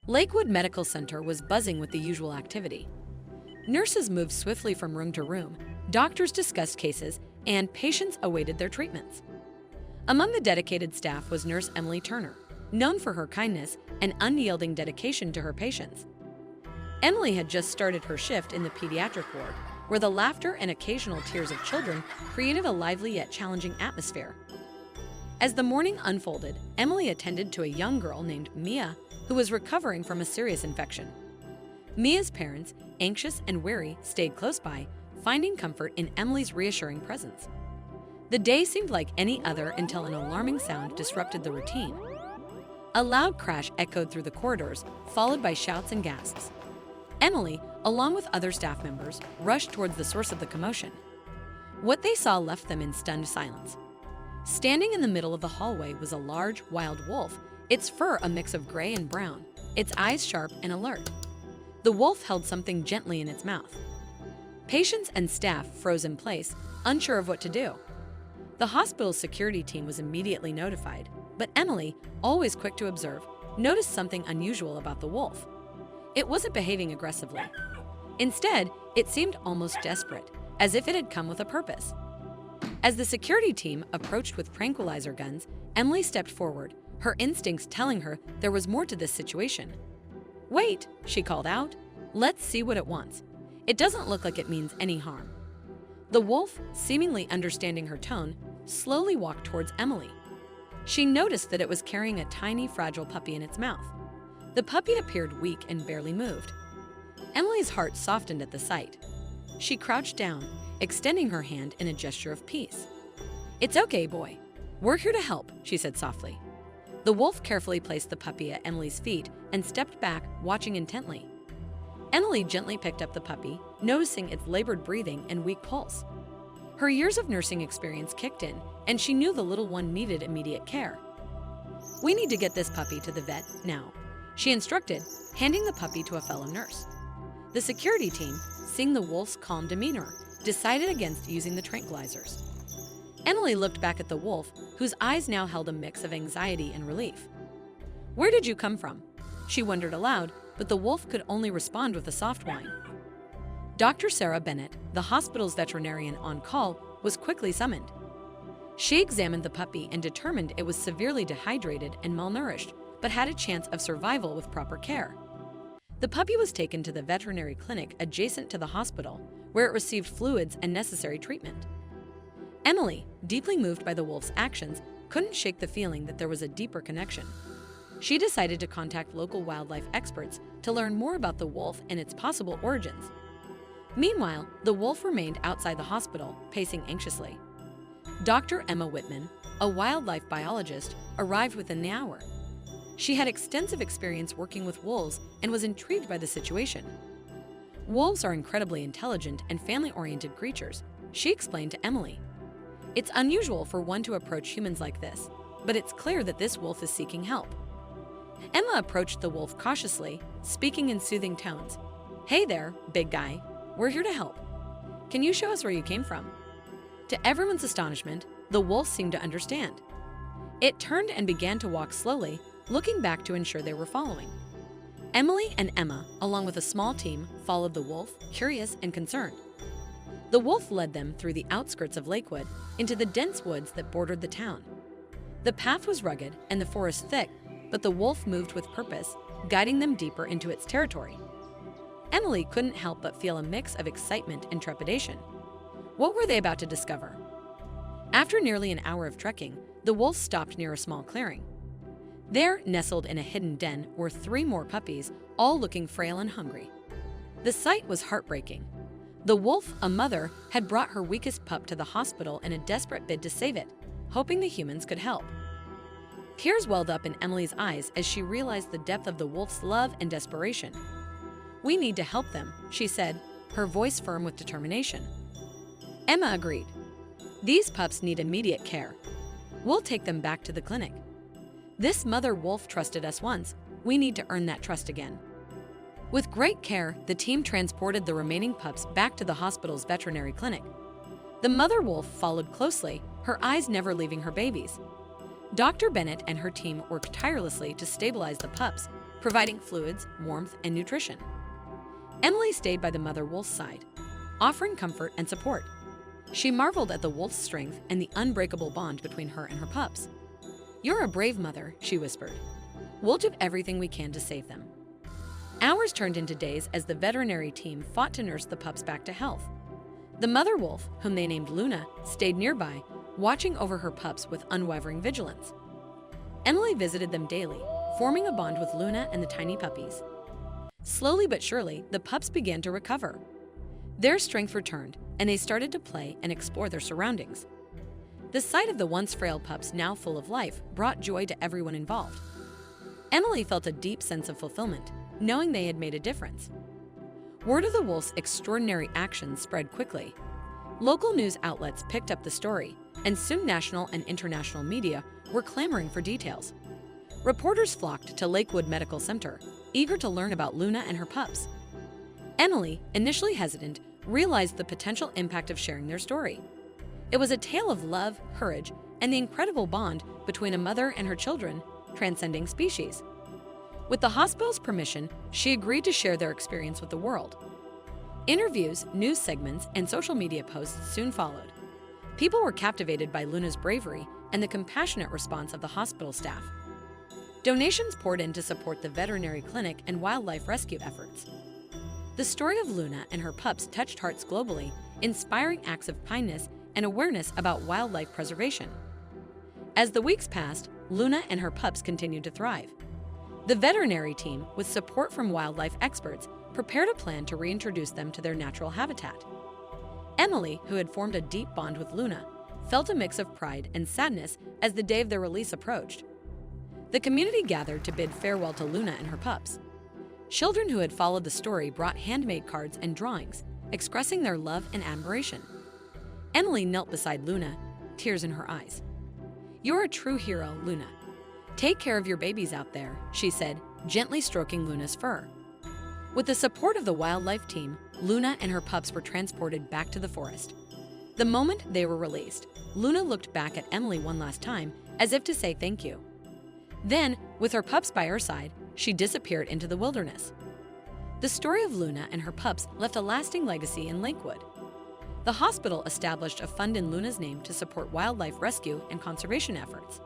Lakewood Medical Center was buzzing with the usual activity. Nurses moved swiftly from room to room, doctors discussed cases, and patients awaited their treatments. Among the dedicated staff was Nurse Emily Turner, known for her kindness and unyielding dedication to her patients. Emily had just started her shift in the pediatric ward, where the laughter and occasional tears of children created a lively yet challenging atmosphere. As the morning unfolded, Emily attended to a young girl named Mia who was recovering from a serious infection. Mia's parents, anxious and weary, stayed close by, finding comfort in Emily's reassuring presence. The day seemed like any other until an alarming sound disrupted the routine. A loud crash echoed through the corridors, followed by shouts and gasps. Emily, along with other staff members, rushed towards the source of the commotion. What they saw left them in stunned silence. Standing in the middle of the hallway was a large, wild wolf, its fur a mix of gray and brown, its eyes sharp and alert. The wolf held something gently in its mouth. Patients and staff froze in place, unsure of what to do. The hospital's security team was immediately notified, but Emily, always quick to observe, noticed something unusual about the wolf. It wasn't behaving aggressively. Instead, it seemed almost desperate, as if it had come with a purpose. As the security team approached with tranquilizer guns, Emily stepped forward, her instincts telling her there was more to this situation. "Wait," she called out. "Let's see what it wants. It doesn't look like it means any harm." The wolf, seemingly understanding her tone, slowly walked towards Emily. She noticed that it was carrying a tiny, fragile puppy in its mouth. The puppy appeared weak and barely moved. Emily's heart softened at the sight. She crouched down, extending her hand in a gesture of peace. "It's okay, boy. We're here to help," she said softly. The wolf carefully placed the puppy at Emily's feet and stepped back, watching intently. Emily gently picked up the puppy, noticing its labored breathing and weak pulse. Her years of nursing experience kicked in, and she knew the little one needed immediate care. "We need to get this puppy to the vet now," she instructed, handing the puppy to a fellow nurse. The security team, seeing the wolf's calm demeanor, decided against using the tranquilizers. Emily looked back at the wolf, whose eyes now held a mix of anxiety and relief. "Where did you come from?" she wondered aloud, but the wolf could only respond with a soft whine. Dr. Sarah Bennett, the hospital's veterinarian on call, was quickly summoned. She examined the puppy and determined it was severely dehydrated and malnourished, but had a chance of survival with proper care. The puppy was taken to the veterinary clinic adjacent to the hospital, where it received fluids and necessary treatment. Emily, deeply moved by the wolf's actions, couldn't shake the feeling that there was a deeper connection. She decided to contact local wildlife experts to learn more about the wolf and its possible origins. Meanwhile, the wolf remained outside the hospital, pacing anxiously. Dr. Emma Whitman, a wildlife biologist, arrived within the hour. She had extensive experience working with wolves and was intrigued by the situation. "Wolves are incredibly intelligent and family-oriented creatures," she explained to Emily. "It's unusual for one to approach humans like this, but it's clear that this wolf is seeking help." Emma approached the wolf cautiously, speaking in soothing tones. "Hey there, big guy. We're here to help. Can you show us where you came from?" To everyone's astonishment, the wolf seemed to understand. It turned and began to walk slowly, looking back to ensure they were following. Emily and Emma, along with a small team, followed the wolf, curious and concerned. The wolf led them through the outskirts of Lakewood into the dense woods that bordered the town. The path was rugged and the forest thick, but the wolf moved with purpose, guiding them deeper into its territory. Emily couldn't help but feel a mix of excitement and trepidation. What were they about to discover? After nearly an hour of trekking, the wolf stopped near a small clearing. There, nestled in a hidden den, were 3 more puppies, all looking frail and hungry. The sight was heartbreaking. The wolf, a mother, had brought her weakest pup to the hospital in a desperate bid to save it, hoping the humans could help. Tears welled up in Emily's eyes as she realized the depth of the wolf's love and desperation. "We need to help them," she said, her voice firm with determination. Emma agreed. "These pups need immediate care. We'll take them back to the clinic. This mother wolf trusted us once. We need to earn that trust again." With great care, the team transported the remaining pups back to the hospital's veterinary clinic. The mother wolf followed closely, her eyes never leaving her babies. Dr. Bennett and her team worked tirelessly to stabilize the pups, providing fluids, warmth, and nutrition. Emily stayed by the mother wolf's side, offering comfort and support. She marveled at the wolf's strength and the unbreakable bond between her and her pups. "You're a brave mother," she whispered. "We'll do everything we can to save them." Hours turned into days as the veterinary team fought to nurse the pups back to health. The mother wolf, whom they named Luna, stayed nearby, watching over her pups with unwavering vigilance. Emily visited them daily, forming a bond with Luna and the tiny puppies. Slowly but surely, the pups began to recover. Their strength returned, and they started to play and explore their surroundings. The sight of the once frail pups now full of life brought joy to everyone involved. Emily felt a deep sense of fulfillment, knowing they had made a difference. Word of the wolf's extraordinary actions spread quickly. Local news outlets picked up the story, and soon national and international media were clamoring for details. Reporters flocked to Lakewood Medical Center, eager to learn about Luna and her pups. Emily, initially hesitant, realized the potential impact of sharing their story. It was a tale of love, courage, and the incredible bond between a mother and her children, transcending species. With the hospital's permission, she agreed to share their experience with the world. Interviews, news segments, and social media posts soon followed. People were captivated by Luna's bravery and the compassionate response of the hospital staff. Donations poured in to support the veterinary clinic and wildlife rescue efforts. The story of Luna and her pups touched hearts globally, inspiring acts of kindness and awareness about wildlife preservation. As the weeks passed, Luna and her pups continued to thrive. The veterinary team, with support from wildlife experts, prepared a plan to reintroduce them to their natural habitat. Emily, who had formed a deep bond with Luna, felt a mix of pride and sadness as the day of their release approached. The community gathered to bid farewell to Luna and her pups. Children who had followed the story brought handmade cards and drawings, expressing their love and admiration. Emily knelt beside Luna, tears in her eyes. "You're a true hero, Luna. Take care of your babies out there," she said, gently stroking Luna's fur. With the support of the wildlife team, Luna and her pups were transported back to the forest. The moment they were released, Luna looked back at Emily one last time, as if to say thank you. Then, with her pups by her side, she disappeared into the wilderness. The story of Luna and her pups left a lasting legacy in Lakewood. The hospital established a fund in Luna's name to support wildlife rescue and conservation efforts.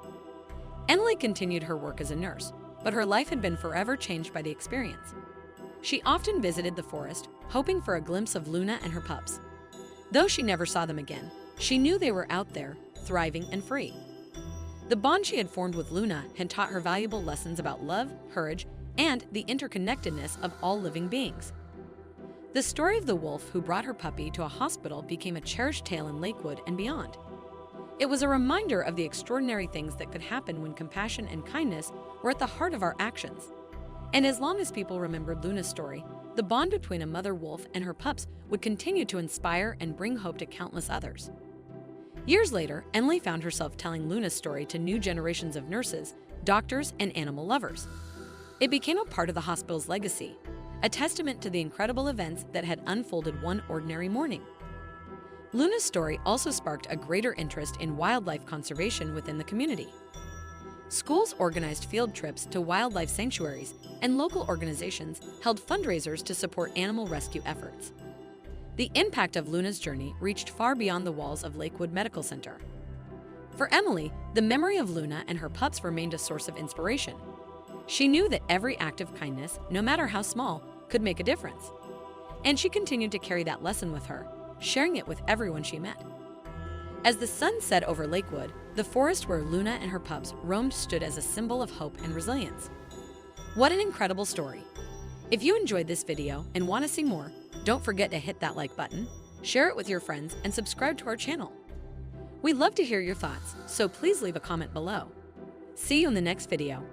Emily continued her work as a nurse, but her life had been forever changed by the experience. She often visited the forest, hoping for a glimpse of Luna and her pups. Though she never saw them again, she knew they were out there, thriving and free. The bond she had formed with Luna had taught her valuable lessons about love, courage, and the interconnectedness of all living beings. The story of the wolf who brought her puppy to a hospital became a cherished tale in Lakewood and beyond. It was a reminder of the extraordinary things that could happen when compassion and kindness were at the heart of our actions. And as long as people remembered Luna's story, the bond between a mother wolf and her pups would continue to inspire and bring hope to countless others. Years later, Emily found herself telling Luna's story to new generations of nurses, doctors, and animal lovers. It became a part of the hospital's legacy, a testament to the incredible events that had unfolded one ordinary morning. Luna's story also sparked a greater interest in wildlife conservation within the community. Schools organized field trips to wildlife sanctuaries, and local organizations held fundraisers to support animal rescue efforts. The impact of Luna's journey reached far beyond the walls of Lakewood Medical Center. For Emily, the memory of Luna and her pups remained a source of inspiration. She knew that every act of kindness, no matter how small, could make a difference. And she continued to carry that lesson with her, sharing it with everyone she met. As the sun set over Lakewood, the forest where Luna and her pups roamed stood as a symbol of hope and resilience. What an incredible story! If you enjoyed this video and want to see more, don't forget to hit that like button, share it with your friends, and subscribe to our channel. We'd love to hear your thoughts, so please leave a comment below. See you in the next video.